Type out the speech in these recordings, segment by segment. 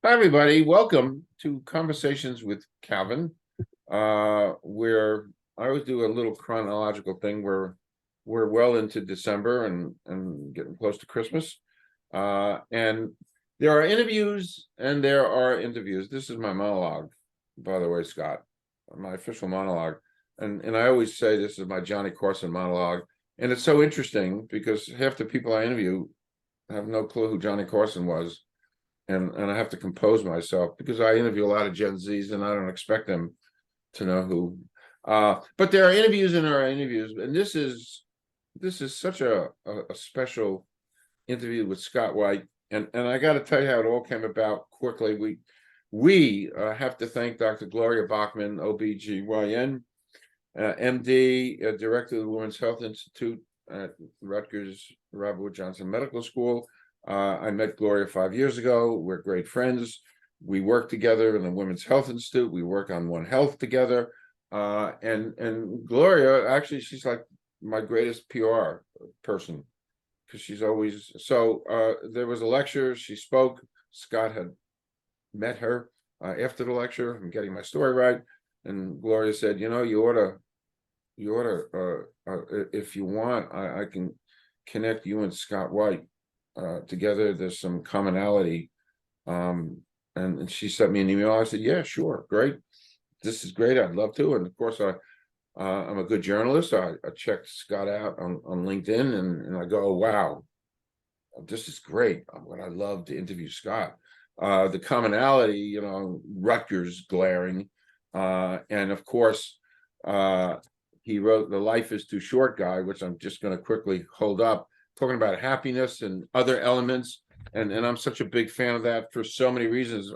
Hi, everybody. Welcome to Conversations with Calvin, where I always do a little chronological thing where we're well into December and getting close to Christmas. And there are interviews and there are interviews. This is my monologue, by the way, Scott, my official monologue. And I always say this is my Johnny Carson monologue. And it's so interesting because half the people I interview have no clue who Johnny Carson was. And I have to compose myself because I interview a lot of Gen Zs and I don't expect them to know who. But there are interviews and there are interviews, and this is such a special interview with Scott White, and I got to tell you how it all came about quickly. We have to thank Dr. Gloria Bachman, OBGYN, MD, director of the Women's Health Institute at Rutgers Robert Wood Johnson Medical School. I met Gloria 5 years ago. We're great friends. We work together in the Women's Health Institute. We work on One Health together. And Gloria, actually, she's like my greatest PR person because she's always so. There was a lecture. She spoke. Scott had met her after the lecture. I'm getting my story right. And Gloria said, "You ought to, if you want, I can connect you and Scott White together. There's some commonality." And she sent me an email. I said, "Yeah, sure, great. This is great. I'd love to." And of course, I'm a good journalist. I checked Scott out on LinkedIn, and I go, "Oh, wow, this is great. What I love to interview Scott." The commonality, Rutgers glaring, and of course, he wrote "The Life is Too Short" guy, which I'm just going to quickly hold up, talking about happiness and other elements. And I'm such a big fan of that for so many reasons.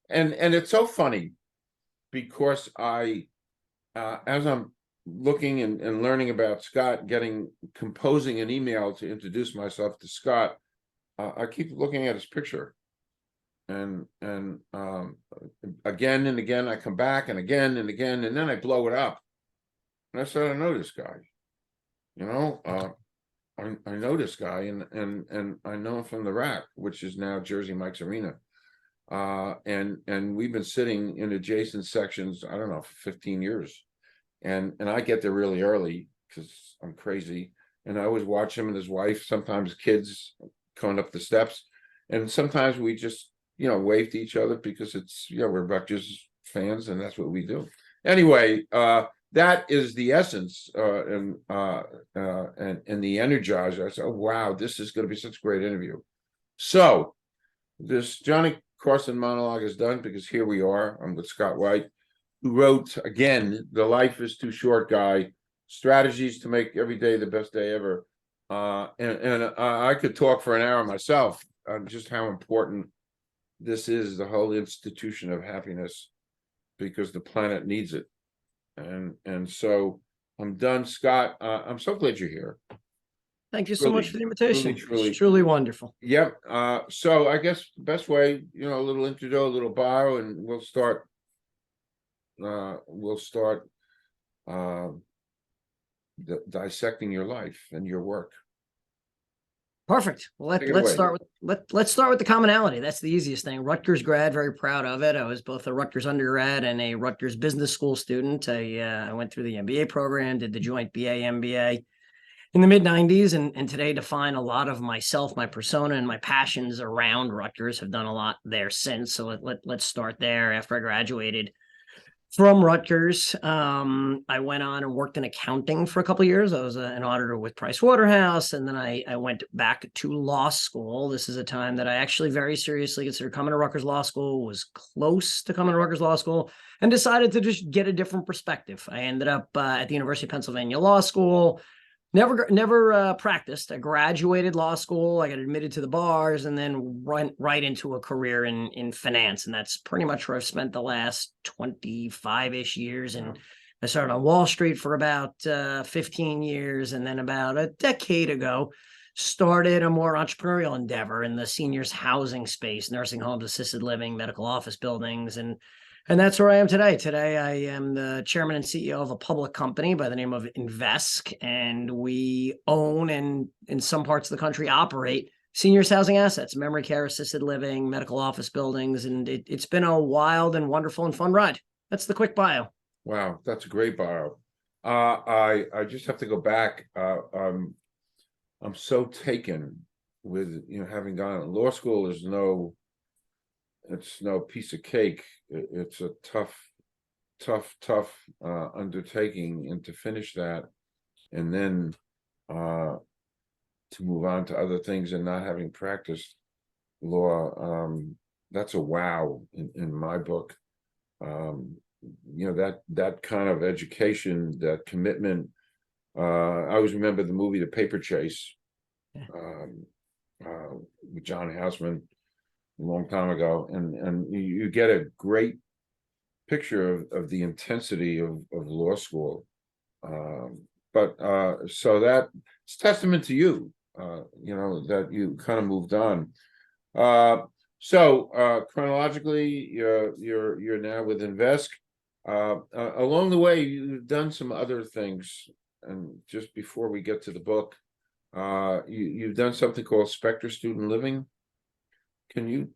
And it's so funny because as I'm looking and learning about Scott, composing an email to introduce myself to Scott, I keep looking at his picture. And again and again, I come back and again and again, and then I blow it up. And I said, I know this guy, I know this guy, and I know him from the Rack, which is now Jersey Mike's Arena. And we've been sitting in adjacent sections, I don't know, for 15 years. And I get there really early because I'm crazy. And I always watch him and his wife, sometimes kids coming up the steps. And sometimes we just, wave to each other because it's, we're Rutgers fans and that's what we do. Anyway, that is the essence and the energizer. I said, "Oh, wow, this is going to be such a great interview." So this Johnny Carson monologue is done because here we are. I'm with Scott White, who wrote, again, "The Life is Too Short" guy, strategies to make every day the best day ever. And I could talk for an hour myself on just how important this is, the whole institution of happiness, because the planet needs it. And so I'm done, Scott. I'm so glad you're here. Thank you so much for the invitation. Truly. It's truly wonderful. Yep. So I guess the best way, a little intro, a little bio, and we'll start dissecting your life and your work. Perfect. Well, let's start with the commonality. That's the easiest thing. Rutgers grad, very proud of it. I was both a Rutgers undergrad and a Rutgers business school student. I went through the MBA program, did the joint BA MBA in the mid-90s, and today define a lot of myself, my persona, and my passions around Rutgers. Have done a lot there since. So let's start there. After I graduated from Rutgers, I went on and worked in accounting for a couple of years. I was an auditor with Price Waterhouse, and then I went back to law school. This is a time that I actually very seriously considered coming to Rutgers Law School, was close to coming to Rutgers Law School, and decided to just get a different perspective. I ended up at the University of Pennsylvania Law School. Never practiced. I graduated law school. I got admitted to the bars, and then went right into a career in finance. And that's pretty much where I've spent the last 25-ish years. And I started on Wall Street for about 15 years. And then about a decade ago, started a more entrepreneurial endeavor in the seniors housing space, nursing homes, assisted living, medical office buildings. And that's where I am today. Today, I am the chairman and CEO of a public company by the name of Invesque, and we own and in some parts of the country operate seniors housing assets, memory care, assisted living, medical office buildings. And it's been a wild and wonderful and fun ride. That's the quick bio. Wow, that's a great bio. I just have to go back. I'm so taken with, having gone to law school is it's no piece of cake. It's a tough undertaking, and to finish that, and then to move on to other things and not having practiced law, that's a wow in my book. That kind of education, that commitment. I always remember the movie The Paper Chase, with John Houseman a long time ago, and you get a great picture of the intensity of law school. But so that's testament to you, that you kind of moved on. So chronologically, you're now with Invesque. Along the way, you've done some other things, and just before we get to the book, you've done something called Spectre Student Living. Can you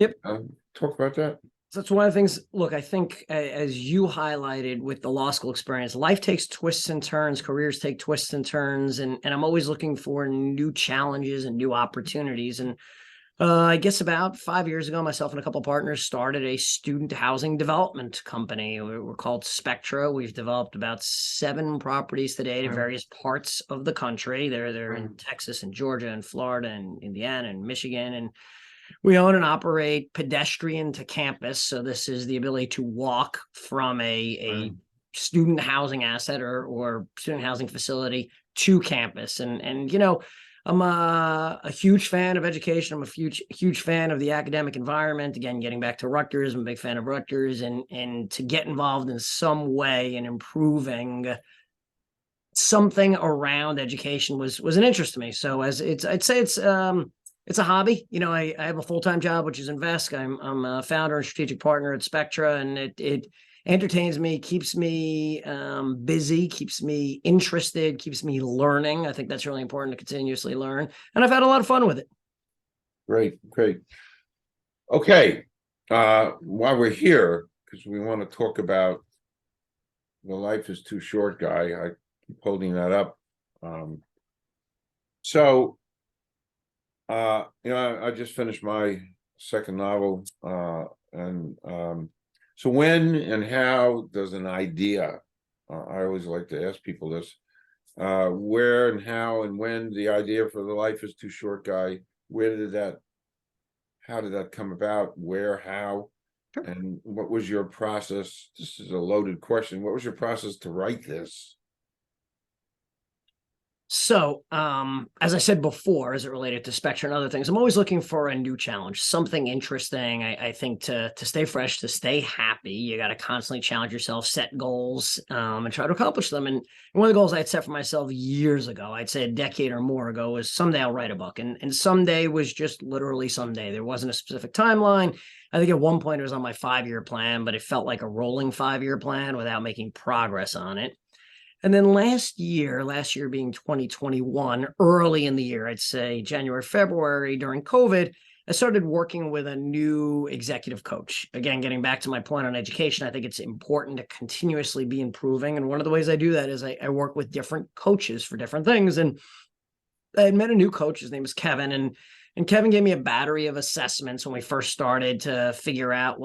talk about that? So that's one of the things. Look, I think as you highlighted with the law school experience, life takes twists and turns, careers take twists and turns, and I'm always looking for new challenges and new opportunities. And I guess about 5 years ago, myself and a couple of partners started a student housing development company. We're called Spectra. We've developed about 7 properties today to various parts of the country. They're in Texas and Georgia and Florida and Indiana and Michigan. And we own and operate pedestrian to campus. So this is the ability to walk from a student housing asset or student housing facility to campus. And I'm a huge fan of education. I'm a huge fan of the academic environment. Again, getting back to Rutgers, I'm a big fan of Rutgers, and to get involved in some way in improving something around education was an interest to me. So I'd say it's a hobby. I have a full-time job, which is Invesque. I'm a founder and strategic partner at Spectra, and it entertains me, keeps me busy, keeps me interested, keeps me learning. I think that's really important to continuously learn. And I've had a lot of fun with it. Great. Okay. While we're here, because we want to talk about the life is too short guy, I keep holding that up. I just finished my second novel, and so when and how does an idea, I always like to ask people this, where and how and when the idea for the life is too short guy, how did that come about? Where, how, Sure. And what was your process? This is a loaded question. What was your process to write this? So, as I said before, as it related to Spectre and other things, I'm always looking for a new challenge, something interesting. I think to stay fresh, to stay happy, you got to constantly challenge yourself, set goals, and try to accomplish them. And one of the goals I had set for myself years ago, I'd say a decade or more ago, was someday I'll write a book. And someday was just literally someday. There wasn't a specific timeline. I think at one point it was on my 5-year plan, but it felt like a rolling 5-year plan without making progress on it. And then last year being 2021, early in the year, I'd say January, February, during COVID, I started working with a new executive coach. Again, getting back to my point on education, I think it's important to continuously be improving. And one of the ways I do that is I work with different coaches for different things. And I had met a new coach. His name is Kevin. And Kevin gave me a battery of assessments when we first started to figure out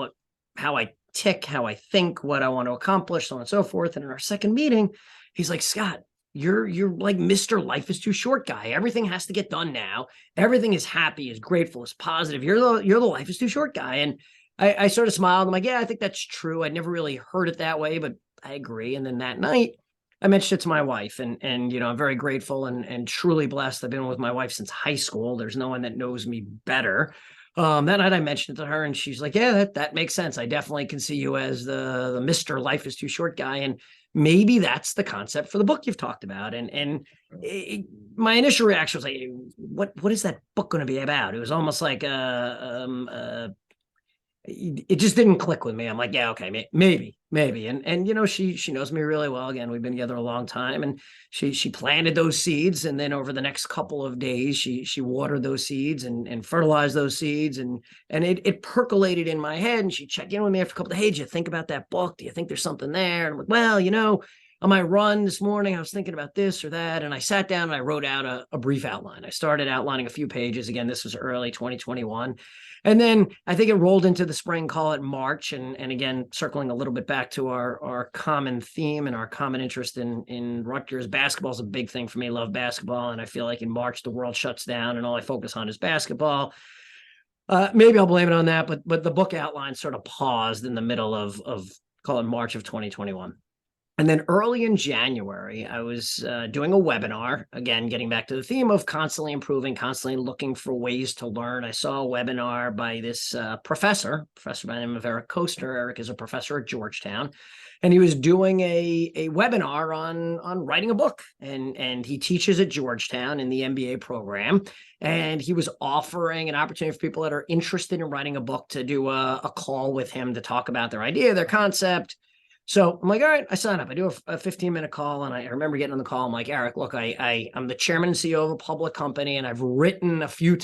how I tick, how I think, what I want to accomplish, so on and so forth. And in our second meeting, he's like, Scott, you're like Mr. Life is too short guy. Everything has to get done now. Everything is happy, is grateful, is positive. You're the life is too short guy. And I sort of smiled. I'm like, yeah, I think that's true. I'd never really heard it that way, but I agree. And then that night I mentioned it to my wife, and I'm very grateful and truly blessed. I've been with my wife since high school. There's no one that knows me better. That night I mentioned it to her, and she's like, yeah, that makes sense. I definitely can see you as the Mr. Life is too short guy. And maybe that's the concept for the book you've talked about. My initial reaction was like, what is that book going to be about? It was almost like it just didn't click with me. I'm like, yeah, okay, maybe. And you know, she knows me really well. Again, we've been together a long time, and she planted those seeds, and then over the next couple of days, she watered those seeds and fertilized those seeds, and it percolated in my head. And she checked in with me after a couple of days. Hey, did you think about that book? Do you think there's something there? And I'm like, well, you know, on my run this morning, I was thinking about this or that, and I sat down and I wrote out a brief outline. I started outlining a few pages. Again, this was early 2021. And then I think it rolled into the spring, call it March. And again, circling a little bit back to our common theme and our common interest in Rutgers. Basketball is a big thing for me. Love basketball. And I feel like in March, the world shuts down and all I focus on is basketball. Maybe I'll blame it on that, but the book outline sort of paused in the middle of call it March of 2021. And then early in January, I was doing a webinar, again, getting back to the theme of constantly improving, constantly looking for ways to learn. I saw a webinar by this professor by the name of Eric Koester. Eric is a professor at Georgetown, and he was doing a webinar on writing a book. And he teaches at Georgetown in the MBA program. And he was offering an opportunity for people that are interested in writing a book to do a call with him to talk about their idea, their concept. So I'm like, all right, I sign up. I do a 15-minute call. And I remember getting on the call. I'm like, Eric, look, I'm the chairman and CEO of a public company. And I've written a few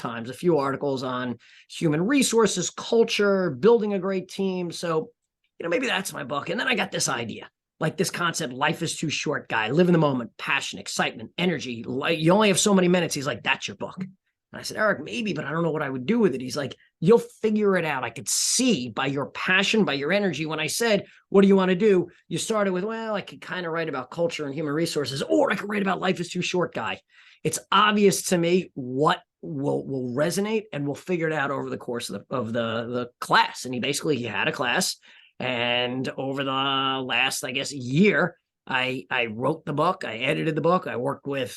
articles on human resources, culture, building a great team. So, you know, maybe that's my book. And then I got this idea, like this concept, life is too short, guy. Live in the moment, passion, excitement, energy. You only have so many minutes. He's like, that's your book. And I said, Eric, maybe, but I don't know what I would do with it. He's like, you'll figure it out. I could see by your passion, by your energy. When I said, what do you want to do? You started with, well, I could kind of write about culture and human resources, or I could write about life is too short, guy. It's obvious to me what will resonate, and we'll figure it out over the course of the class. And he had a class. And over the last, I guess, year, I wrote the book. I edited the book. I worked with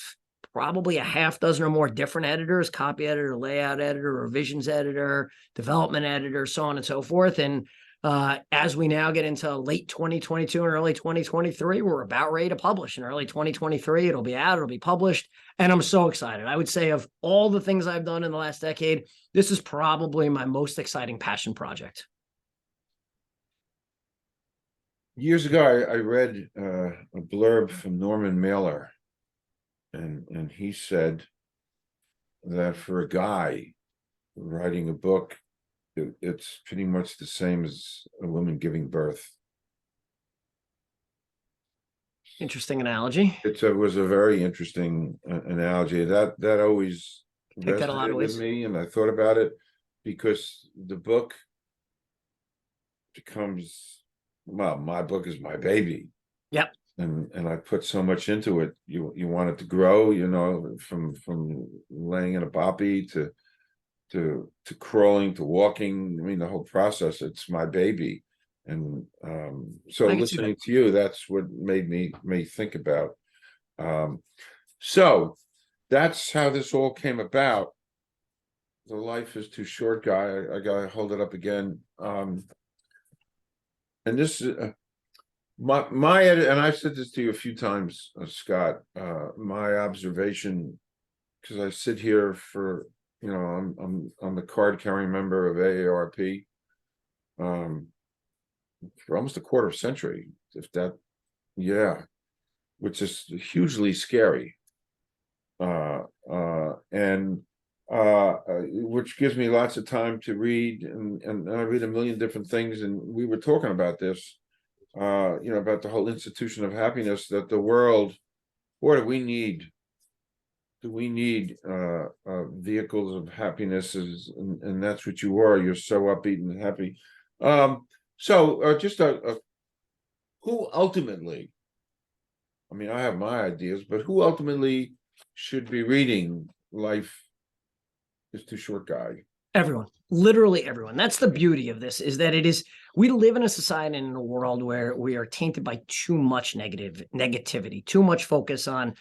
probably a half dozen or more different editors, copy editor, layout editor, revisions editor, development editor, so on and so forth. And as we now get into late 2022 and early 2023, we're about ready to publish. In early 2023, it'll be out, it'll be published. And I'm so excited. I would say of all the things I've done in the last decade, this is probably my most exciting passion project. Years ago, I read a blurb from Norman Mailer. And he said that for a guy writing a book, it's pretty much the same as a woman giving birth. Interesting analogy. It was a very interesting analogy. That always resonated with me, and I thought about it because the book becomes, well, my book is my baby. Yep. And I put so much into it. You want it to grow, you know, from laying in a boppy to crawling to walking. I mean, the whole process. It's my baby, and so listening to you, that's what made me think about. So that's how this all came about. The life is too short, guy. I gotta hold it up again. And this is. My edit, and I've said this to you a few times, Scott, my observation, because I sit here for, you know, I'm the card carrying member of AARP for almost a quarter century, if that, yeah, which is hugely scary. And which gives me lots of time to read, and I read a million different things. And we were talking about this. You know, about the whole institution of happiness, that the world, what do we need vehicles of happiness, and that's what you are. You're so upbeat and happy. So just who ultimately, I mean, I have my ideas, but who ultimately should be reading Life is Too Short, guy? Everyone, literally everyone. That's the beauty of this, is that we live in a society and in a world where we are tainted by too much negativity, too much focus on,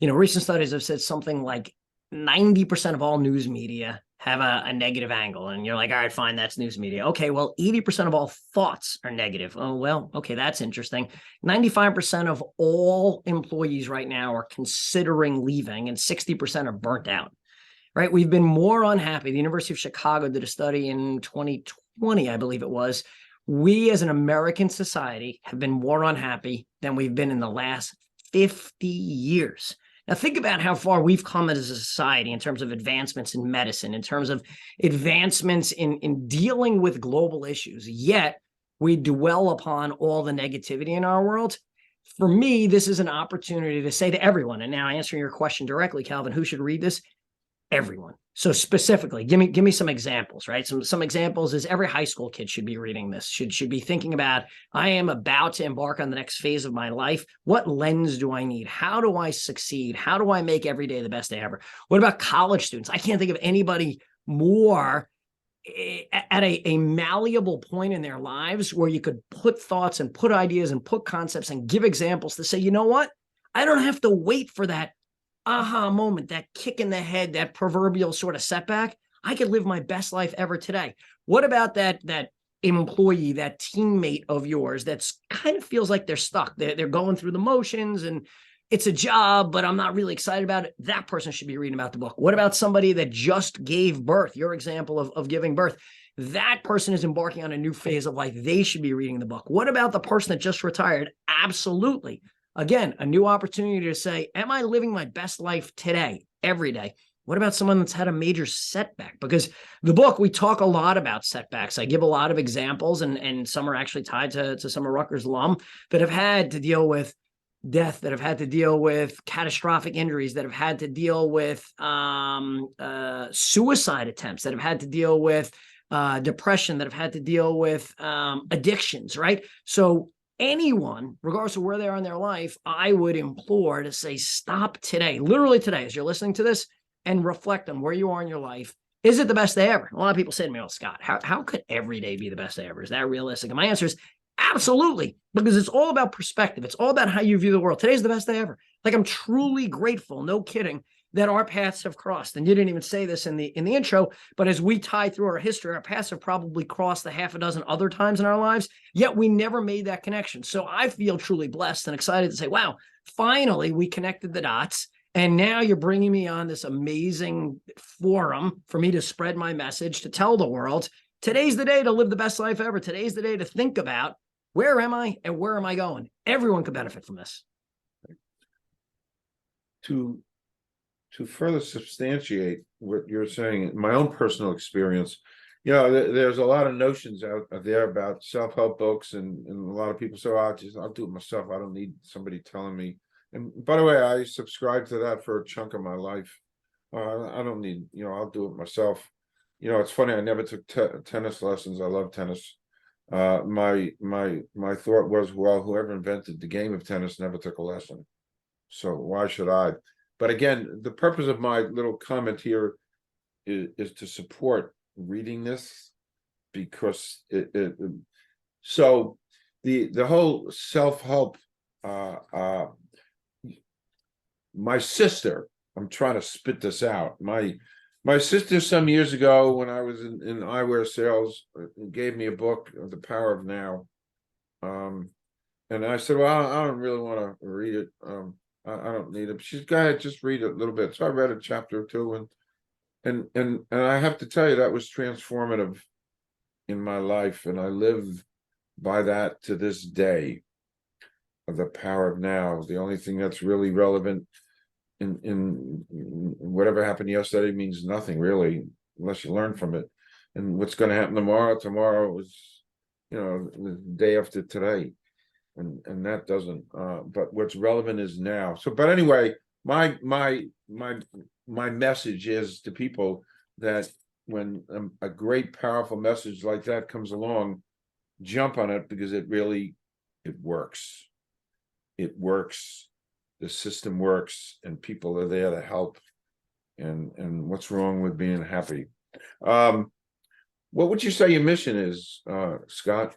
you know, recent studies have said something like 90% of all news media have a negative angle. And you're like, all right, fine, that's news media. Okay, well, 80% of all thoughts are negative. Oh, well, okay, that's interesting. 95% of all employees right now are considering leaving, and 60% are burnt out. Right? We've been more unhappy. The University of Chicago did a study in 2020 2020, I believe it was, we as an American society have been more unhappy than we've been in the last 50 years. Now, think about how far we've come as a society in terms of advancements in medicine, in terms of advancements in dealing with global issues. Yet, we dwell upon all the negativity in our world. For me, this is an opportunity to say to everyone, and now answering your question directly, Calvin, who should read this? Everyone. So specifically, give me some examples, right? Some examples is every high school kid should be reading this, should be thinking about, I am about to embark on the next phase of my life. What lens do I need? How do I succeed? How do I make every day the best day ever? What about college students? I can't think of anybody more at a malleable point in their lives where you could put thoughts and put ideas and put concepts and give examples to say, you know what? I don't have to wait for that aha moment, that kick in the head, that proverbial sort of setback. I could live my best life ever today. What about that employee, that teammate of yours that's kind of feels like they're stuck? They're going through the motions and it's a job, but I'm not really excited about it. That person should be reading about the book. What about somebody that just gave birth? Your example of giving birth. That person is embarking on a new phase of life. They should be reading the book. What about the person that just retired? Absolutely. Again, a new opportunity to say, am I living my best life today, every day? What about someone that's had a major setback? Because the book, we talk a lot about setbacks. I give a lot of examples, and some are actually tied to some of Rutgers alum that have had to deal with death, that have had to deal with catastrophic injuries, that have had to deal with suicide attempts, that have had to deal with depression, that have had to deal with addictions, right? So anyone, regardless of where they are in their life, I would implore to say, stop today, literally today, as you're listening to this, and reflect on where you are in your life. Is it the best day ever? A lot of people say to me, oh, Scott, how could every day be the best day ever? Is that realistic? And my answer is absolutely, because it's all about perspective. It's all about how you view the world. Today's the best day ever. Like, I'm truly grateful, no kidding, that our paths have crossed. And you didn't even say this in the intro, but as we tie through our history, our paths have probably crossed a half a dozen other times in our lives, yet we never made that connection. So I feel truly blessed and excited to say, wow, finally we connected the dots. And now you're bringing me on this amazing forum for me to spread my message, to tell the world, today's the day to live the best life ever. Today's the day to think about, where am I and where am I going? Everyone could benefit from this. To further substantiate what you're saying, my own personal experience, there's a lot of notions out there about self-help books, and a lot of people say, oh, I'll do it myself. I don't need somebody telling me. And by the way, I subscribe to that for a chunk of my life. I don't need, I'll do it myself. It's funny, I never took tennis lessons. I love tennis. My thought was, well, whoever invented the game of tennis never took a lesson, so why should I? But again, the purpose of my little comment here is to support reading this, because so the whole self-help, my sister, I'm trying to spit this out. My sister, some years ago, when I was in eyewear sales, gave me a book, The Power of Now. And I said, well, I don't really want to read it. I don't need it. She's, go ahead, just read it a little bit. So I read a chapter or two, and I have to tell you, that was transformative in my life, and I live by that to this day. Of the power of now. The only thing that's really relevant in whatever happened yesterday means nothing really, unless you learn from it. And what's going to happen tomorrow is, the day after today, and that doesn't. But what's relevant is now. So, but anyway, my message is to people that when a great, powerful message like that comes along, jump on it, because it works. It works. The system works, and people are there to help. And what's wrong with being happy? What would you say your mission is, Scott?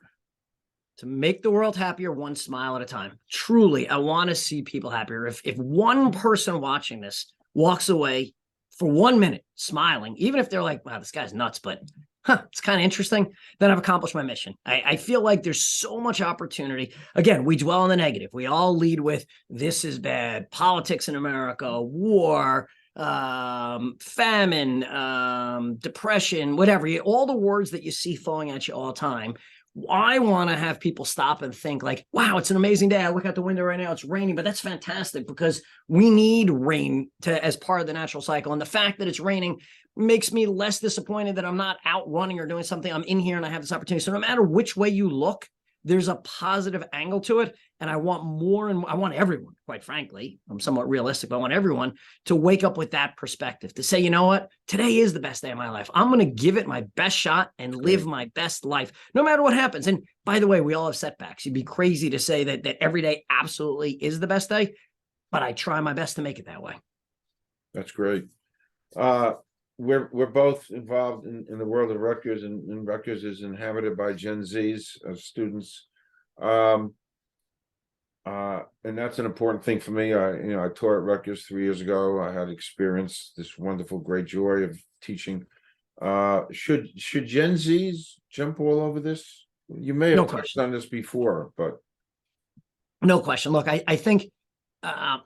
To make the world happier, one smile at a time. Truly, I want to see people happier. If one person watching this walks away for 1 minute smiling, even if they're like, wow, this guy's nuts, but it's kind of interesting, then I've accomplished my mission. I feel like there's so much opportunity. Again, we dwell on the negative. We all lead with, this is bad, politics in America, war, famine, depression, whatever, all the words that you see throwing at you all the time. I want to have people stop and think like, wow, it's an amazing day. I look out the window right now, it's raining, but that's fantastic because we need rain as part of the natural cycle. And the fact that it's raining makes me less disappointed that I'm not out running or doing something. I'm in here and I have this opportunity. So no matter which way you look, there's a positive angle to it. And I want more and more, I want everyone, quite frankly, I'm somewhat realistic, but I want everyone to wake up with that perspective, to say, you know what, today is the best day of my life. I'm going to give it my best shot and live my best life, no matter what happens. And by the way, we all have setbacks. You'd be crazy to say that every day absolutely is the best day, but I try my best to make it that way. That's great. We're both involved in the world of Rutgers, and Rutgers is inhabited by Gen Zs students. And that's an important thing for me. I taught at Rutgers 3 years ago. I had experienced this wonderful, great joy of teaching. Should Gen Zs jump all over this? You may have touched on this before, but no question. Look, I think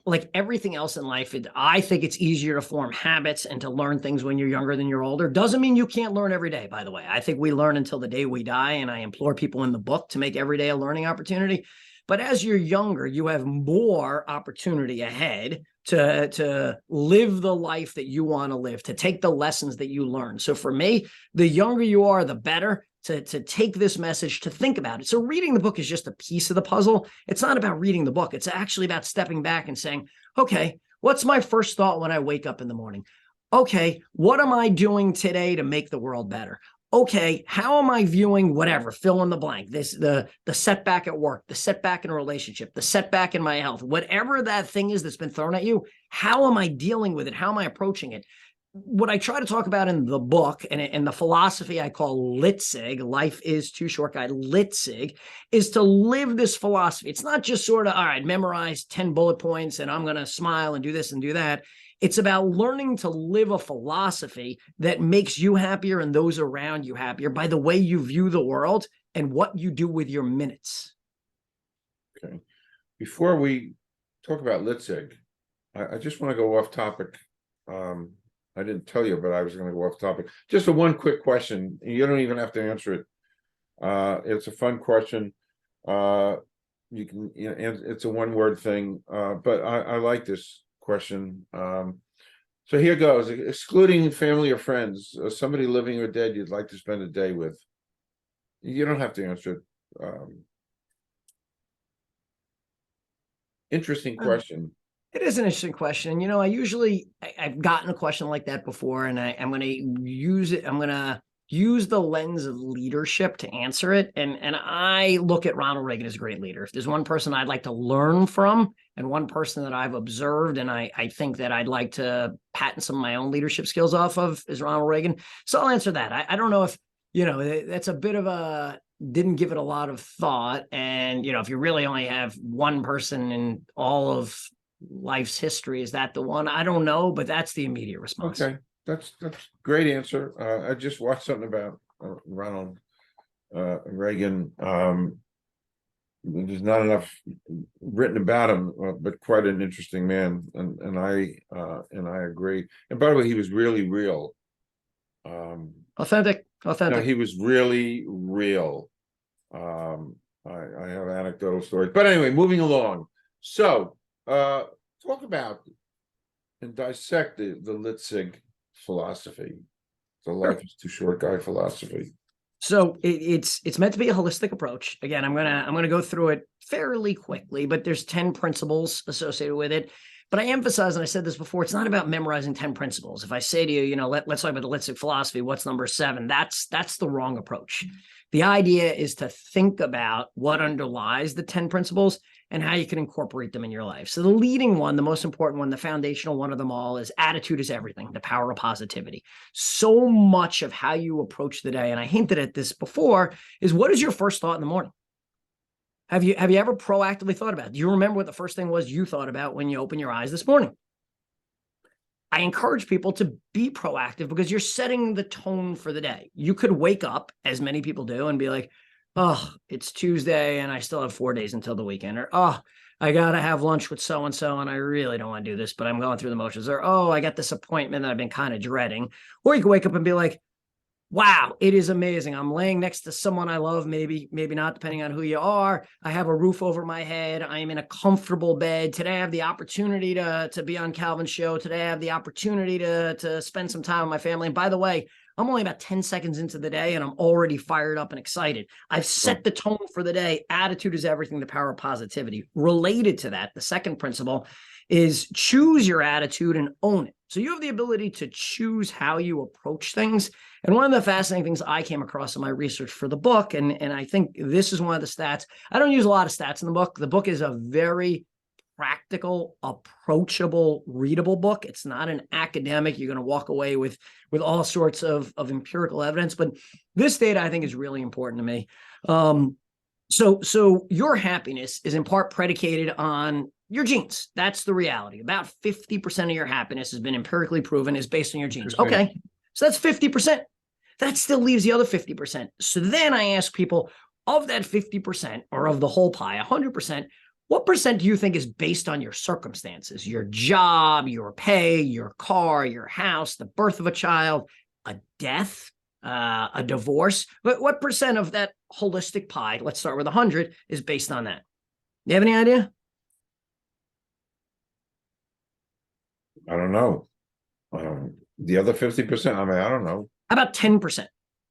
like everything else in life, I think it's easier to form habits and to learn things when you're younger than you're older. Doesn't mean you can't learn every day, by the way. I think we learn until the day we die, and I implore people in the book to make every day a learning opportunity. But as you're younger, you have more opportunity ahead to live the life that you want to live, to take the lessons that you learn. So for me, the younger you are, the better to take this message, to think about it. So reading the book is just a piece of the puzzle. It's not about reading the book. It's actually about stepping back and saying, okay, what's my first thought when I wake up in the morning? Okay, what am I doing today to make the world better? Okay, how am I viewing whatever, fill in the blank, the setback at work, the setback in a relationship, the setback in my health, whatever that thing is that's been thrown at you, how am I dealing with it? How am I approaching it? What I try to talk about in the book and the philosophy I call Litzig, Life is Too Short Guide, Litzig, is to live this philosophy. It's not just sort of, all right, memorize 10 bullet points and I'm going to smile and do this and do that. It's about learning to live a philosophy that makes you happier and those around you happier by the way you view the world and what you do with your minutes. Okay. Before we talk about Litzig, I just want to go off topic. I didn't tell you, but I was going to go off topic. Just a one quick question. You don't even have to answer it. It's a fun question. You can, it's a one-word thing, but I like this question. So here goes. Excluding family or friends, somebody living or dead you'd like to spend a day with. You don't have to answer it. Interesting question. It is an interesting question. I've gotten a question like that before, and I'm going to use it. I'm going to use the lens of leadership to answer it. And I look at Ronald Reagan as a great leader. If there's one person I'd like to learn from and one person that I've observed and I think that I'd like to patent some of my own leadership skills off of is Ronald Reagan. So I'll answer that. I don't know if, that's a bit of a, didn't give it a lot of thought. And, if you really only have one person in all of life's history, is that the one? I don't know, but that's the immediate response. Okay. That's great answer. I just watched something about Ronald Reagan. There's not enough written about him, but quite an interesting man, and I agree. And by the way, he was really real. Authentic. No, he was really real. I have anecdotal stories, but anyway, moving along. So, talk about and dissect the Litzig philosophy, the Life is Too Short Guide philosophy. So it's meant to be a holistic approach. Again, I'm gonna go through it fairly quickly, but there's 10 principles associated with it. But I emphasize, and I said this before, it's not about memorizing 10 principles. If I say to you, let's talk about the Litzig philosophy, what's number 7? That's the wrong approach. The idea is to think about what underlies the 10 principles and how you can incorporate them in your life. So the leading one, the most important one, the foundational one of them all is attitude is everything, the power of positivity. So much of how you approach the day, and I hinted at this before, is what is your first thought in the morning? Have you ever proactively thought about it? Do you remember what the first thing was you thought about when you opened your eyes this morning? I encourage people to be proactive because you're setting the tone for the day. You could wake up, as many people do, and be like, oh, it's Tuesday and I still have 4 days until the weekend. Or, oh, I got to have lunch with so-and-so and I really don't want to do this, but I'm going through the motions. Or, oh, I got this appointment that I've been kind of dreading. Or you can wake up and be like, wow, it is amazing. I'm laying next to someone I love, maybe not, depending on who you are. I have a roof over my head. I am in a comfortable bed. Today I have the opportunity to be on Calvin's show. Today I have the opportunity to spend some time with my family. And by the way, I'm only about 10 seconds into the day and I'm already fired up and excited. I've set the tone for the day. Attitude is everything, the power of positivity. Related to that, the second principle is choose your attitude and own it. So you have the ability to choose how you approach things. And one of the fascinating things I came across in my research for the book, and I think this is one of the stats, I don't use a lot of stats in the book. The book is a very practical, approachable, readable book. It's not an academic. You're going to walk away with all sorts of empirical evidence. But this data, I think, is really important to me. So your happiness is in part predicated on your genes. That's the reality. About 50% of your happiness has been empirically proven is based on your genes. Okay, so that's 50%. That still leaves the other 50%. So then I ask people, of that 50% or of the whole pie, 100%, what percent do you think is based on your circumstances, your job, your pay, your car, your house, the birth of a child, a death, a divorce? But what percent of that holistic pie, let's start with 100, is based on that? You have any idea? I don't know. The other 50%, I mean, I don't know. About 10%.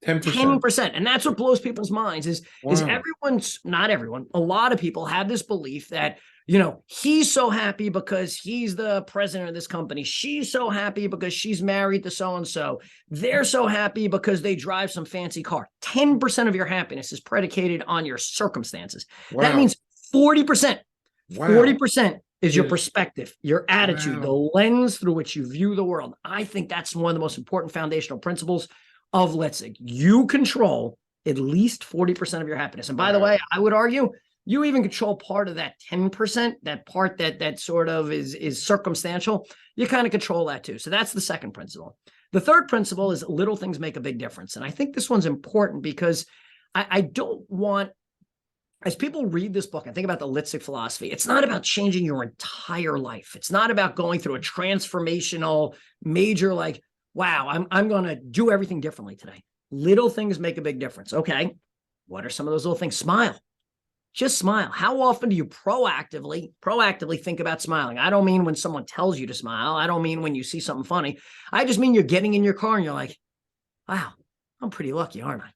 10%. 10%. And that's what blows people's minds is everyone's, not everyone, a lot of people have this belief that, you know, he's so happy because he's the president of this company. She's so happy because she's married to so-and-so. They're so happy because they drive some fancy car. 10% of your happiness is predicated on your circumstances. Wow. That means 40%. Wow. 40% is your perspective, your attitude, the lens through which you view the world. I think that's one of the most important foundational principles of Litzig. You control at least 40% of your happiness. And by the way, I would argue you even control part of that 10%, that part that sort of is circumstantial. You kind of control that too. So that's the second principle. The third principle is little things make a big difference. And I think this one's important because I don't want, as people read this book and think about the Litzig philosophy, it's not about changing your entire life. It's not about going through a transformational major, like, wow, I'm going to do everything differently today. Little things make a big difference. Okay, what are some of those little things? Smile. Just smile. How often do you proactively think about smiling? I don't mean when someone tells you to smile. I don't mean when you see something funny. I just mean you're getting in your car and you're like, wow, I'm pretty lucky, aren't I?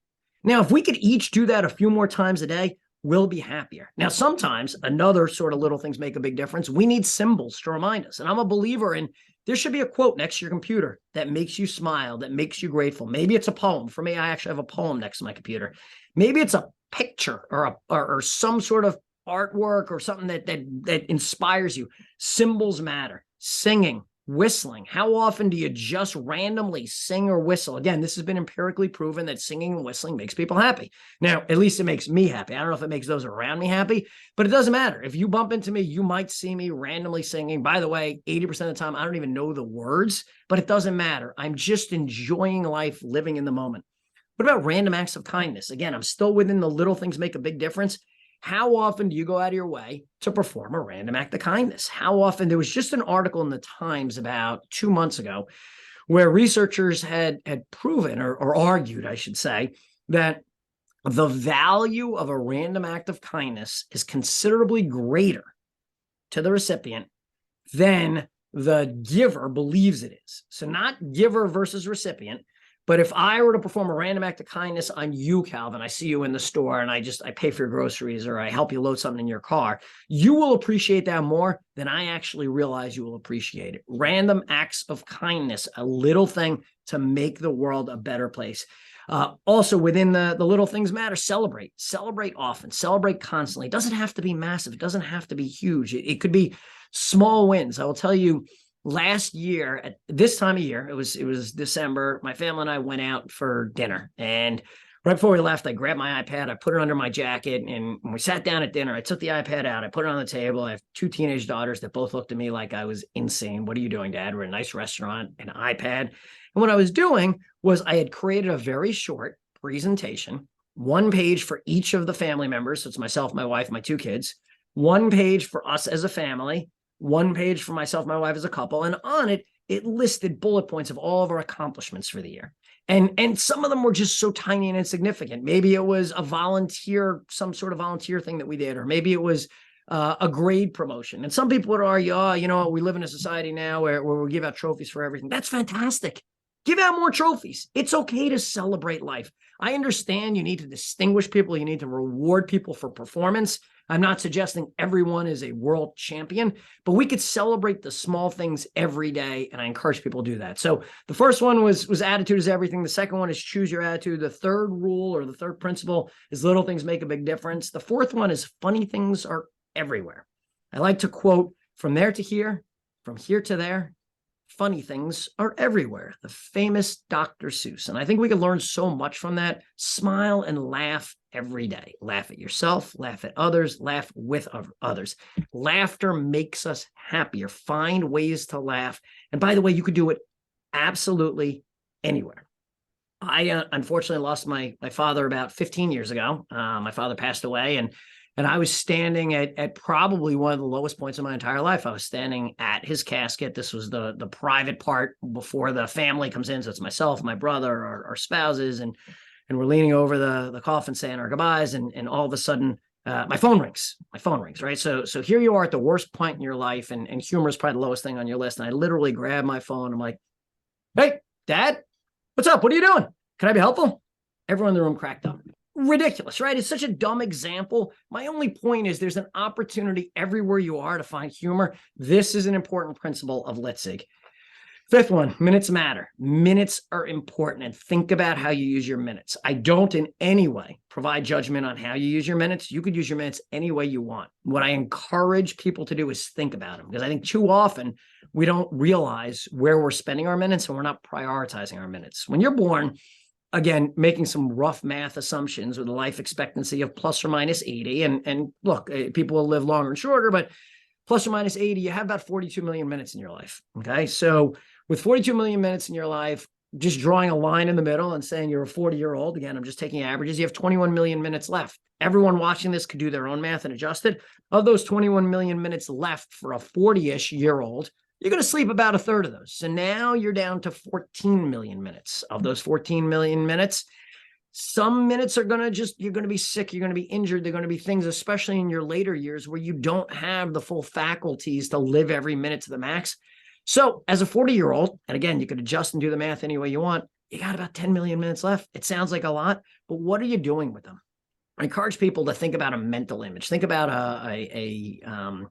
Now, if we could each do that a few more times a day, we'll be happier. Now, sometimes another sort of little things make a big difference. We need symbols to remind us. And I'm a believer in there should be a quote next to your computer that makes you smile, that makes you grateful. Maybe it's a poem. For me, I actually have a poem next to my computer. Maybe it's a picture or some sort of artwork or something that inspires you. Symbols matter. Singing, whistling. How often do you just randomly sing or whistle? Again, this has been empirically proven that singing and whistling makes people happy. Now, at least it makes me happy. I don't know if it makes those around me happy, but it doesn't matter. If you bump into me, you might see me randomly singing. By the way, 80% of the time, I don't even know the words, but it doesn't matter. I'm just enjoying life, living in the moment. What about random acts of kindness? Again, I'm still within the little things make a big difference. How often do you go out of your way to perform a random act of kindness? How often? There was just an article in the Times about 2 months ago where researchers had proven or argued, I should say, that the value of a random act of kindness is considerably greater to the recipient than the giver believes it is. So not giver versus recipient. But if I were to perform a random act of kindness on you, Calvin, I see you in the store and I pay for your groceries or I help you load something in your car, you will appreciate that more than I actually realize you will appreciate it. Random acts of kindness, a little thing to make the world a better place. Also within the little things matter, celebrate often, celebrate constantly. It doesn't have to be massive. It doesn't have to be huge. It could be small wins. I will tell you, last year at this time of year, it was December, my family and I went out for dinner, and right before we left, I grabbed my iPad, I put it under my jacket, and when we sat down at dinner, I took the iPad out, I put it on the table. I have 2 teenage daughters that both looked at me like I was insane. What are you doing, Dad? We're in a nice restaurant, an iPad. And what I was doing was I had created a very short presentation, 1 page for each of the family members. So it's myself, my wife, my 2 kids, one page for us as a family, one page for myself, my wife as a couple. And on it, it listed bullet points of all of our accomplishments for the year. And some of them were just so tiny and insignificant. Maybe it was a volunteer, some sort of volunteer thing that we did, or maybe it was a grade promotion. And some people would argue, oh, you know, we live in a society now where we give out trophies for everything. That's fantastic. Give out more trophies. It's okay to celebrate life. I understand you need to distinguish people. You need to reward people for performance. I'm not suggesting everyone is a world champion, but we could celebrate the small things every day, and I encourage people to do that. So the first one was attitude is everything. The second one is choose your attitude. The third rule or the third principle is little things make a big difference. The fourth one is funny things are everywhere. I like to quote, from there to here, from here to there, funny things are everywhere. The famous Dr. Seuss. And I think we can learn so much from that. Smile and laugh every day. Laugh at yourself, laugh at others, laugh with others. Laughter makes us happier. Find ways to laugh. And by the way, you could do it absolutely anywhere. I unfortunately lost my father about 15 years ago. My father passed away, and I was standing at probably one of the lowest points of my entire life. I was standing at his casket. This was the private part before the family comes in. So it's myself, my brother, our spouses, and we're leaning over the coffin saying our goodbyes. And all of a sudden, my phone rings. My phone rings, right? So here you are at the worst point in your life, and humor is probably the lowest thing on your list. And I literally grab my phone. I'm like, hey, Dad, what's up? What are you doing? Can I be helpful? Everyone in the room cracked up. Ridiculous, right? It's such a dumb example. My only point is there's an opportunity everywhere you are to find humor. This is an important principle of Litzig. Fifth one, minutes matter. Minutes are important, and think about how you use your minutes. I don't in any way provide judgment on how you use your minutes. You could use your minutes any way you want. What I encourage people to do is think about them, because I think too often we don't realize where we're spending our minutes and we're not prioritizing our minutes. When you're born, again, making some rough math assumptions with a life expectancy of plus or minus 80. And look, people will live longer and shorter, but plus or minus 80, you have about 42 million minutes in your life. Okay. So with 42 million minutes in your life, just drawing a line in the middle and saying you're a 40-year-old, again, I'm just taking averages, you have 21 million minutes left. Everyone watching this could do their own math and adjust it. Of those 21 million minutes left for a 40-ish-year-old, you're going to sleep about a third of those. So now you're down to 14 million minutes. Of those 14 million minutes, some minutes are going to you're going to be sick, you're going to be injured. They're going to be things, especially in your later years, where you don't have the full faculties to live every minute to the max. So as a 40-year-old, and again, you could adjust and do the math any way you want, you got about 10 million minutes left. It sounds like a lot, but what are you doing with them? I encourage people to think about a mental image. Think about a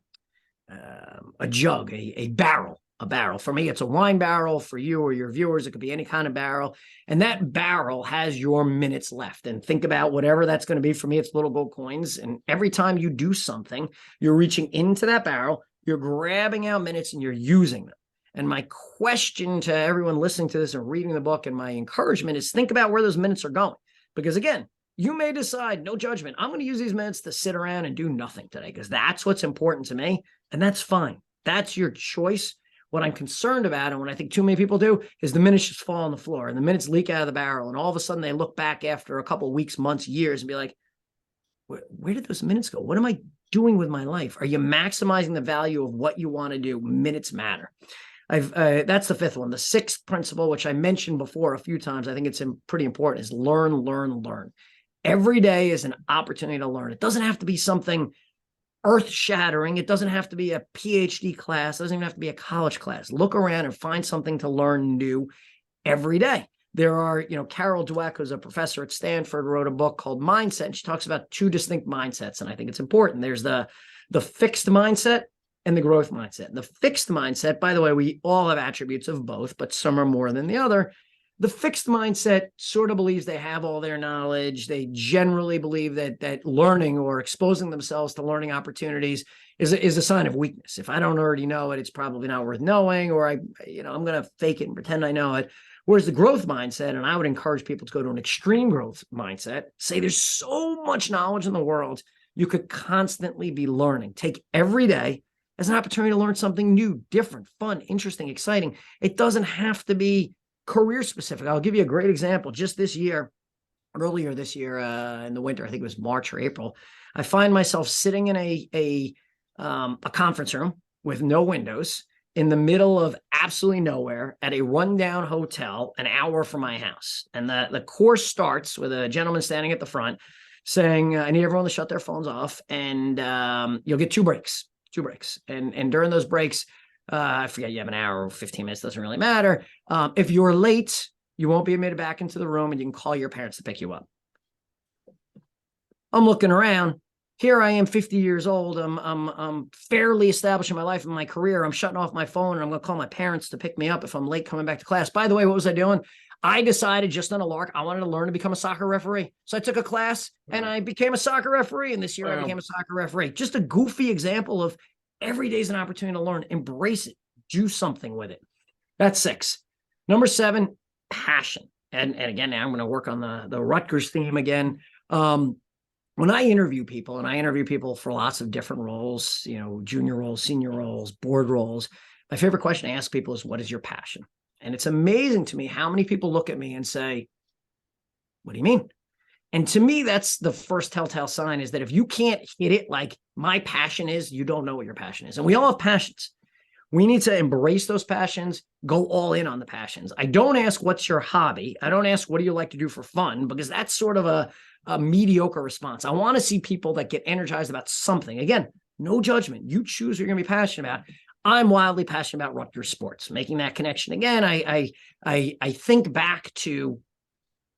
jug, a barrel. A barrel. For me, it's a wine barrel. For you or your viewers, it could be any kind of barrel. And that barrel has your minutes left. And think about whatever that's going to be. For me, it's little gold coins. And every time you do something, you're reaching into that barrel, you're grabbing out minutes, and you're using them. And my question to everyone listening to this and reading the book, and my encouragement, is think about where those minutes are going. Because again, you may decide, no judgment, I'm going to use these minutes to sit around and do nothing today, because that's what's important to me. And that's fine. That's your choice. What I'm concerned about, and what I think too many people do, is the minutes just fall on the floor and the minutes leak out of the barrel. And all of a sudden they look back after a couple of weeks, months, years, and be like, where did those minutes go? What am I doing with my life? Are you maximizing the value of what you want to do? Minutes matter. That's the fifth one. The sixth principle, which I mentioned before a few times, I think it's pretty important, is learn, learn, learn. Every day is an opportunity to learn. It doesn't have to be something earth-shattering. It doesn't have to be a PhD class. It doesn't even have to be a college class. Look around and find something to learn new every day. There are, Carol Dweck, who's a professor at Stanford, wrote a book called Mindset, and she talks about two distinct mindsets, and I think it's important. There's the fixed mindset and the growth mindset. The fixed mindset, by the way, we all have attributes of both, but some are more than the other. The fixed mindset sort of believes they have all their knowledge. They generally believe that learning or exposing themselves to learning opportunities is a sign of weakness. If I don't already know it, it's probably not worth knowing, or I'm going to fake it and pretend I know it. Whereas the growth mindset, and I would encourage people to go to an extreme growth mindset, say there's so much knowledge in the world, you could constantly be learning. Take every day as an opportunity to learn something new, different, fun, interesting, exciting. It doesn't have to be career specific. I'll give you a great example. Just this year, earlier this year in the winter, I think it was March or April, I find myself sitting in a a conference room with no windows in the middle of absolutely nowhere at a rundown hotel an hour from my house. And the course starts with a gentleman standing at the front saying, I need everyone to shut their phones off, and you'll get two breaks. And during those breaks, I forget, you have an hour or 15 minutes, doesn't really matter. If you're late, you won't be admitted back into the room, and you can call your parents to pick you up. I'm looking around. Here I am, 50 years old. I'm fairly established in my life and my career. I'm shutting off my phone, and I'm going to call my parents to pick me up if I'm late coming back to class. By the way, what was I doing? I decided, just on a lark, I wanted to learn to become a soccer referee. So I took a class and I became a soccer referee. And this year I became a soccer referee. Just a goofy example of every day is an opportunity to learn. Embrace it. Do something with it. That's 6. Number 7, passion. And again, now I'm going to work on the Rutgers theme again. When I interview people, and I interview people for lots of different roles, you know, junior roles, senior roles, board roles, my favorite question to ask people is, what is your passion? And it's amazing to me how many people look at me and say, what do you mean? And to me, that's the first telltale sign, is that if you can't hit it like my passion is, you don't know what your passion is. And we all have passions. We need to embrace those passions, go all in on the passions. I don't ask, what's your hobby? I don't ask, what do you like to do for fun? Because that's sort of a mediocre response. I want to see people that get energized about something. Again, no judgment. You choose what you're going to be passionate about. I'm wildly passionate about Rutgers sports. Making that connection again, I think back to,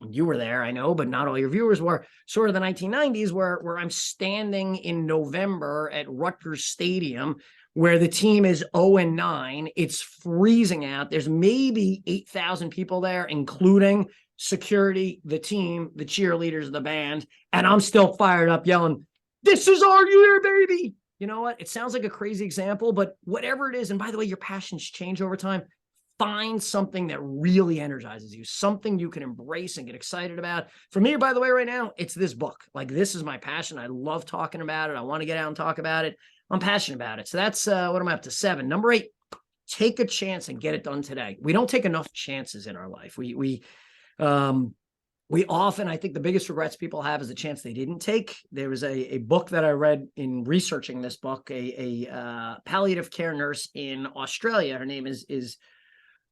you were there, I know, but not all your viewers were, sort of the 1990s, where I'm standing in November at Rutgers Stadium, where the team is 0-9. It's freezing out. There's maybe 8,000 people there, including security, the team, the cheerleaders, the band, and I'm still fired up yelling, "This is Are You There, baby?" You know what? It sounds like a crazy example, but whatever it is, and by the way, your passions change over time. Find something that really energizes you, something you can embrace and get excited about. For me, by the way, right now, it's this book. Like, this is my passion. I love talking about it. I want to get out and talk about it. I'm passionate about it. So that's what am I up to? 7. Number 8, take a chance and get it done today. We don't take enough chances in our life. We often, I think the biggest regrets people have is the chance they didn't take. There was a book that I read in researching this book, a palliative care nurse in Australia. Her name is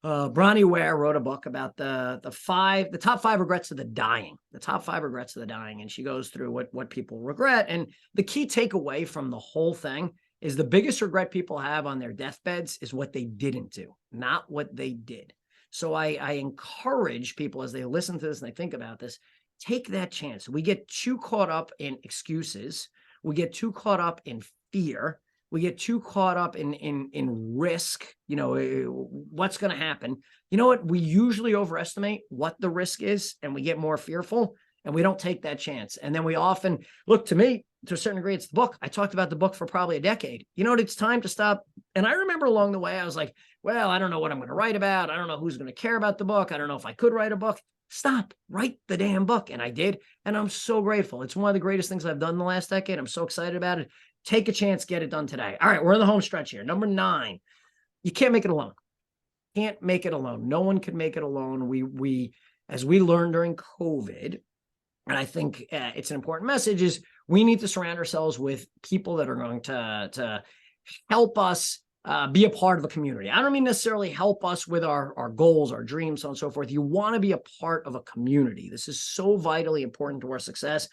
Bronnie Ware, wrote a book about the top 5 regrets of the dying, and she goes through what people regret. And the key takeaway from the whole thing is the biggest regret people have on their deathbeds is what they didn't do, not what they did. So I encourage people, as they listen to this and they think about this, take that chance. We get too caught up in excuses. We get too caught up in fear. We get too caught up in risk, you know, what's going to happen. You know what? We usually overestimate what the risk is, and we get more fearful, and we don't take that chance. And then we often, look, to me, to a certain degree, it's the book. I talked about the book for probably a decade. You know what? It's time to stop. And I remember along the way, I was like, well, I don't know what I'm going to write about. I don't know who's going to care about the book. I don't know if I could write a book. Stop, write the damn book. And I did. And I'm so grateful. It's one of the greatest things I've done in the last decade. I'm so excited about it. Take a chance, get it done today. All right, we're in the home stretch here. Number 9, you can't make it alone. Can't make it alone. No one can make it alone. We as we learned during COVID, and I think it's an important message, is we need to surround ourselves with people that are going to help us be a part of a community. I don't mean necessarily help us with our goals, our dreams, so on and so forth. You want to be a part of a community. This is so vitally important to our success.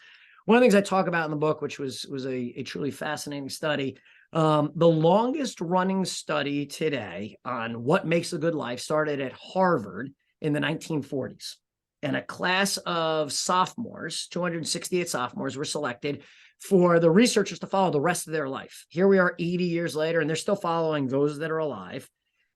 One of the things I talk about in the book, which was a truly fascinating study, the longest running study today on what makes a good life started at Harvard in the 1940s. And a class of sophomores, 268 sophomores, were selected for the researchers to follow the rest of their life. Here we are 80 years later, and they're still following those that are alive.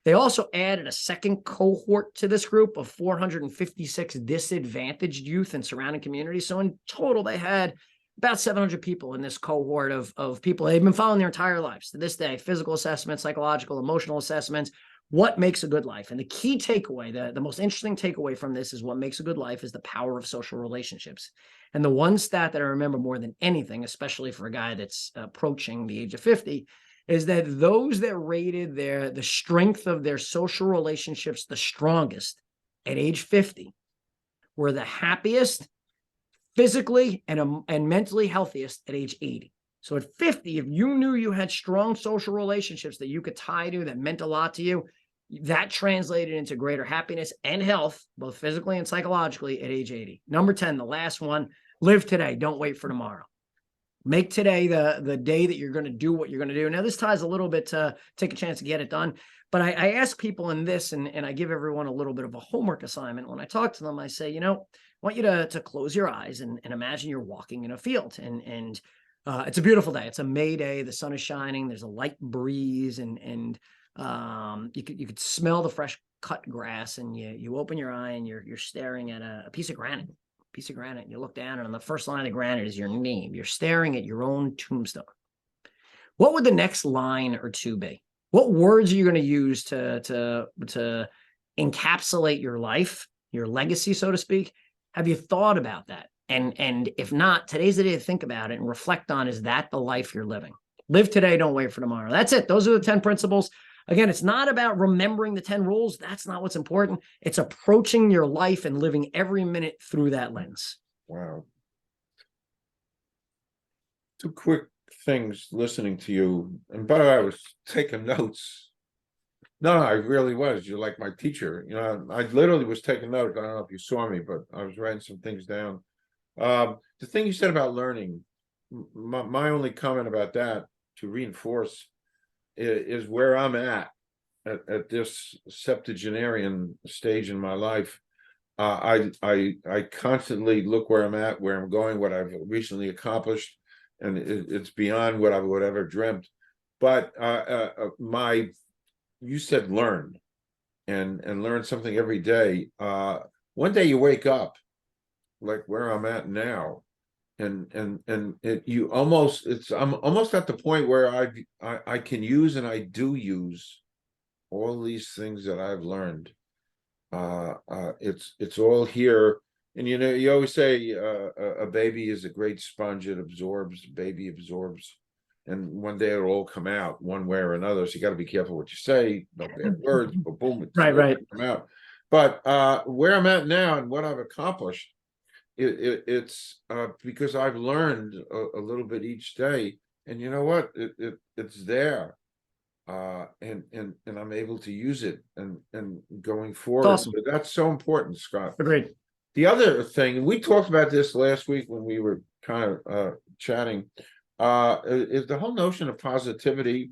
They also added a second cohort to this group of 456 disadvantaged youth in surrounding communities. So in total, they had about 700 people in this cohort of people they've been following their entire lives. To this day, physical assessments, psychological, emotional assessments, what makes a good life. And the key takeaway, the most interesting takeaway from this is what makes a good life is the power of social relationships. And the one stat that I remember more than anything, especially for a guy that's approaching the age of 50, is that those that rated the strength of their social relationships the strongest at age 50 were the happiest, physically and mentally healthiest at age 80. So at 50, if you knew you had strong social relationships that you could tie to, that meant a lot to you, that translated into greater happiness and health, both physically and psychologically, at age 80. Number 10, the last one, live today. Don't wait for tomorrow. Make today the day that you're going to do what you're going to do. Now, this ties a little bit to take a chance to get it done. But I ask people in this, and I give everyone a little bit of a homework assignment. When I talk to them, I say, you know, I want you to close your eyes and imagine you're walking in a field. And it's a beautiful day. It's a May day. The sun is shining. There's a light breeze, and you could smell the fresh cut grass. And you open your eye and you're staring at a piece of granite. And you look down, and on the first line of granite is your name. You're staring at your own tombstone. What would the next line or two be? What words are you going to use to encapsulate your life, your legacy, so to speak? Have you thought about that? And if not, today's the day to think about it and reflect on, is that the life you're living? Live today, don't wait for tomorrow. That's it. Those are the 10 principles. Again, it's not about remembering the 10 rules. That's not what's important. It's approaching your life and living every minute through that lens. Wow. Two quick things listening to you. And by the way, I was taking notes. No, I really was. You're like my teacher. You know, I literally was taking notes. I don't know if you saw me, but I was writing some things down. The thing you said about learning, my only comment about that, to reinforce, is where I'm at this septuagenarian stage in my life. I constantly look where I'm at, where I'm going, what I've recently accomplished, and it's beyond what I would ever dreamt. But you said learn, and learn something every day. One day you wake up, like where I'm at now, and I'm almost at the point where I can use, and I do use, all these things that I've learned. It's all here. And you know, you always say a baby is a great sponge. It absorbs, baby absorbs, and one day it'll all come out one way or another. So you got to be careful what you say, no bad words, but boom, it's Right. come out. But where I'm at now and what I've accomplished, it's because I've learned a little bit each day, and you know what, it's there, and I'm able to use it and going forward. Awesome. So that's so important, Scott. Agreed. The other thing, and we talked about this last week when we were kind of chatting, is the whole notion of positivity,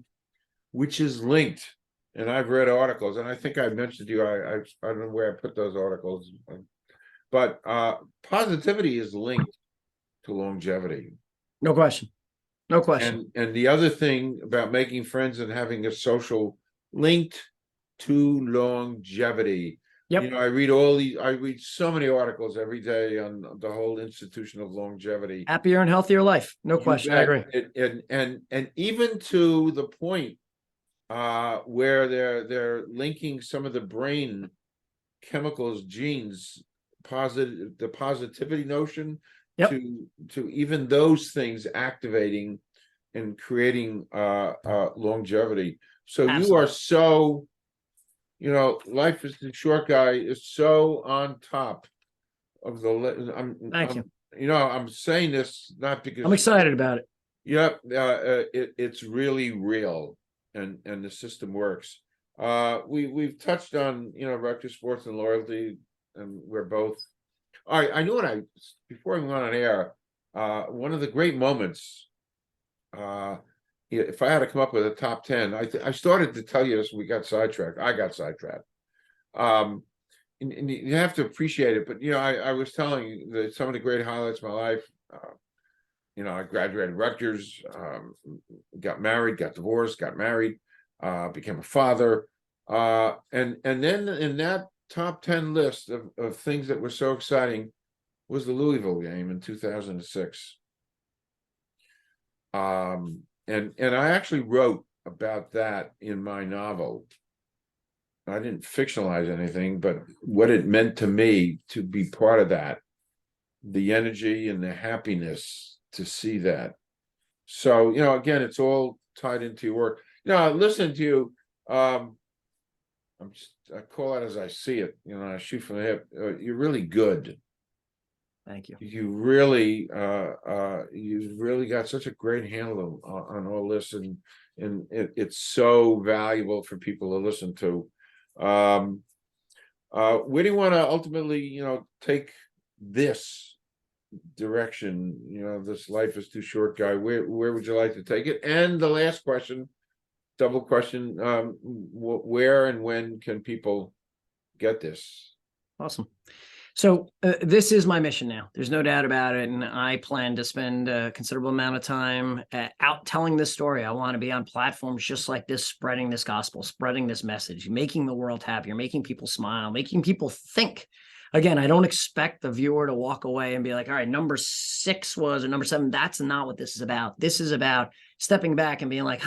which is linked. And I've read articles, and I think I mentioned to you, I don't know where I put those articles. But positivity is linked to longevity. No question. No question. And the other thing about making friends and having a social linked to longevity. Yep. You know, I read so many articles every day on the whole institution of longevity. Happier and healthier life. No question. I agree. And even to the point where they're linking some of the brain chemicals, genes, the positivity notion, yep, to even those things activating and creating longevity. So absolutely. You are so, you know, life is the short guy is so on top of the. Thank you. You know, I'm saying this not because I'm excited about it. Yep, it's really real, and the system works. We've touched on, you know, Rutgers sports and loyalty, and we're both. All right, I knew before we went on air, one of the great moments. If I had to come up with a top 10, I started to tell you this. We got sidetracked. I got sidetracked. And you have to appreciate it. But you know, I was telling you that some of the great highlights of my life. You know, I graduated Rutgers, got married, got divorced, got married, became a father, and then in that top 10 list of things that were so exciting was the Louisville game in 2006. And I actually wrote about that in my novel. I didn't fictionalize anything, but what it meant to me to be part of that, the energy and the happiness to see that. So, you know, again, it's all tied into your work. You know, listen to you. I call it as I see it. You know, I shoot from the hip. You're really good. Thank you. you've really got such a great handle on all this, and it's so valuable for people to listen to. Where do you want to ultimately, take this direction? This life is too short guy. Where would you like to take it? And the last question, double question, where and when can people get this? Awesome. So this is my mission now. There's no doubt about it. And I plan to spend a considerable amount of time out telling this story. I want to be on platforms just like this, spreading this gospel, spreading this message, making the world happier, making people smile, making people think. Again, I don't expect the viewer to walk away and be like, all right, number 6 was, or number 7. That's not what this is about. This is about stepping back and being like,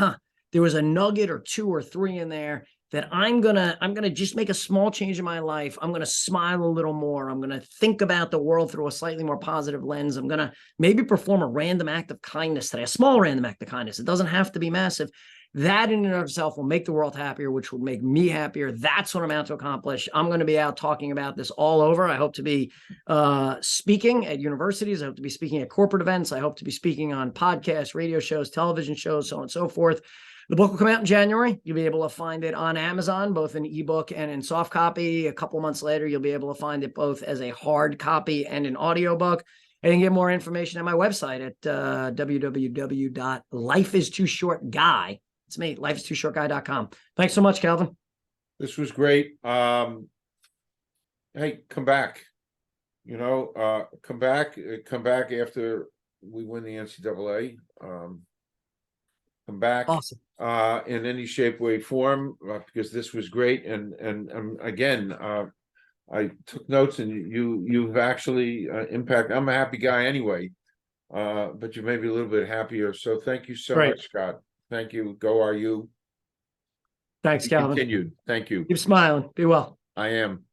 there was a nugget or 2 or 3 in there that I'm gonna just make a small change in my life. I'm gonna smile a little more. I'm gonna think about the world through a slightly more positive lens. I'm gonna maybe perform a random act of kindness today, a small random act of kindness. It doesn't have to be massive. That in and of itself will make the world happier, which will make me happier. That's what I'm out to accomplish. I'm going to be out talking about this all over. I hope to be speaking at universities. I hope to be speaking at corporate events. I hope to be speaking on podcasts, radio shows, television shows, so on and so forth. The book will come out in January. You'll be able to find it on Amazon, both in ebook and in soft copy. A couple months later, you'll be able to find it both as a hard copy and an audiobook. And you can get more information at my website at www.lifeistooshortguy. It's me, lifeistooshortguy.com. Thanks so much, Calvin. This was great. Hey, come back. Come back after we win the NCAA. Come back. Awesome. In any shape, way, form, because this was great. And again, I took notes, and you've actually impacted. I'm a happy guy anyway, but you may be a little bit happier. So thank you so much, Scott. Thank you. Go, are you? Thanks, Calvin. Continued. Thank you. Keep smiling. Be well. I am.